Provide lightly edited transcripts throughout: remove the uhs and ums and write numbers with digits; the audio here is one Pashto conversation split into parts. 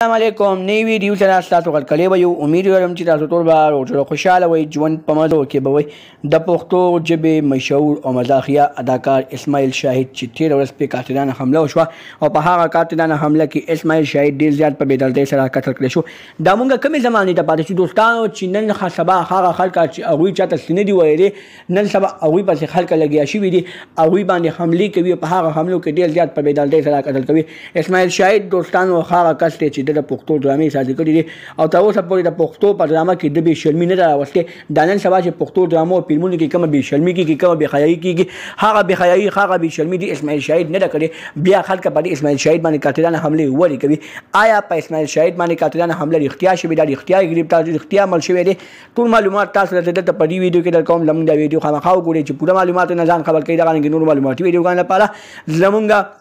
السلام علیکم نوی ویډیو سره تاسو غلکلی به یو امید لرم چې تاسو ټول به روزه خوشحاله وئ ژوند په مزو کې به وئ د پښتو ژبې مشهور او مزاحیه اداکار اسماعیل شاهد چې تېره ورځ پرې قاتلانه حمله وشوه او په هغه قاتلانه حمله کې اسماعیل شاهد ډېر زیات په بېدردۍ سره قتل کړی شو دا مونږ کمې زمانې ته پاتې شو دوستانو چې نن سبا هغه خلک چې هغوی چاته څه نه دي ویلې نن سبا هغوی پسې خلک لګیا شوي دي هغوی باندې حملې کوي په هغه حملو کې ډېر زیات په بېدردۍ سره قتل کوي اسماعیل شاهد دوستانو هغه کس دی چې د پښتو ډرامې سازي کړي دي او تر اوسه پورې د پښتو په ډرامه کې د بې شرمي نه ده راوستې دا نن سبا چې پښتو ډرامو او فلمونو کې کومه بې شرمي کېږي کومه بې حیایي کېږي هغه بې حیایي هغه بې شرمي دي اسماعیل شاهد نه ده کړې بیا خلک په دې اسماعیل شاهد باندې قاتلانه حملې ولې کوي آیا په اسماعیل شاهد باندې قاتلانه حمله رښتیا شوې ده رښتیا ګرفتار رښتیا عمل شوی دی ټول معلومات تاسو ته دلته په دې ویډیو کې درکوم زموږ دا ویډیو خامخا وګورئ چې پوره معلومات نه ځان خبر کړئ دغه رنګې نور معلوماتي ویډیوګانو لپاره زموږ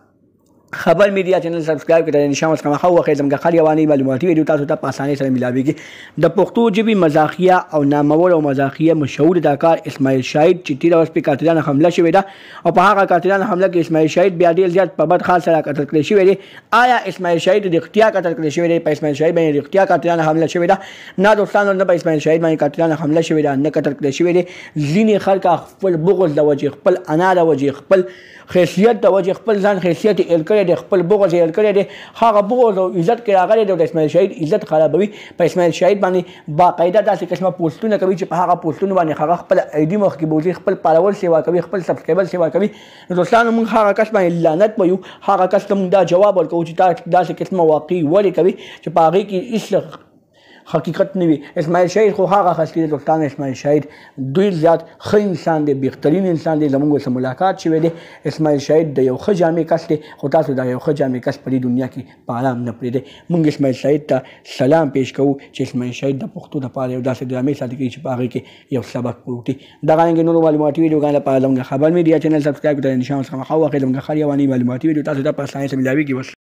خبر میډیا چینل سبسکرایب کړئ ان شاء الله خامخا وخت زموږ خالي رواني معلوماتي ویډیو تاسو ته په اسانۍ سره ملاويږي د پښتو ژبې مزاحیه او نامور او مزاحیه مشهور اداکار اسماعیل شاهد چې تېره ورځ پرې قاتلانه حمله شوې ده او په هغه قاتلانه حمله کې اسماعیل شاهد بیا ډېر زیات په بد حال سره قتل کړی شوی دی آیا اسماعیل شاهد رښتیا قتل کړی شوی دی په اسماعیل شاهد باندې رښتیا قاتلانه حمله شوې ده نه دوستانو نه په اسماعیل شاهد باندې قاتلانه حمله شوې ده نه قتل کړی شوی دی ځینې خلک خپل بغض د وجې خپل انا د وجې خپل حیثیت د وجې خپل ځان حیثیت یې ایل کړی دی خپل بغض یې ایل کړی دی هغه بغض او عزت کې راغلی دی د اسماعیل شاهد عزت خرابوي په اسماعیل شاهد باندې باقاعده داسې قسمه پوسټونه کوي چې په هغه پوسټونو باندې هغه خپل ایډي مخکې بوځي خپل پالول سیوا کوي خپل سبسکرایبر سیوا کوي نو دوستانو موږ هغه کس باندې لعنت ویو هغه کس ته موږ دا جواب ورکوو چې تا داسې قسمه واقعي ولې کوي چې په هغې کې هېڅ حقیقت نه وي اسماعیل شاهد خو هغه کس دی دوستانو اسماعیل شاهد ډېر زیات ښه انسان دی بهترین انسان دی زموږ سره ملاقات شوی دی اسماعیل شاهد د یو ښه جامع کس دی خو تاسو دا یو ښه جامع کس په دې دنیا کې په آرام نه پرېږدئ موږ اسماعیل شاهد ته سلام پیش کوو چې اسماعیل شاهد د پښتو دپاره یو داسې ډرامې ساتي کوي چې په هغې کې یو سبق پروت وي دغه رنګې نورو معلوماتي ویډیوګانو لپاره زموږ خبر میډیا چینل سبسکرایب کړئ انشاءالله خامخا وخت زموږ خالي رواني معلوماتي ویډیو تاسو ته په اسانۍ سره ملاویږي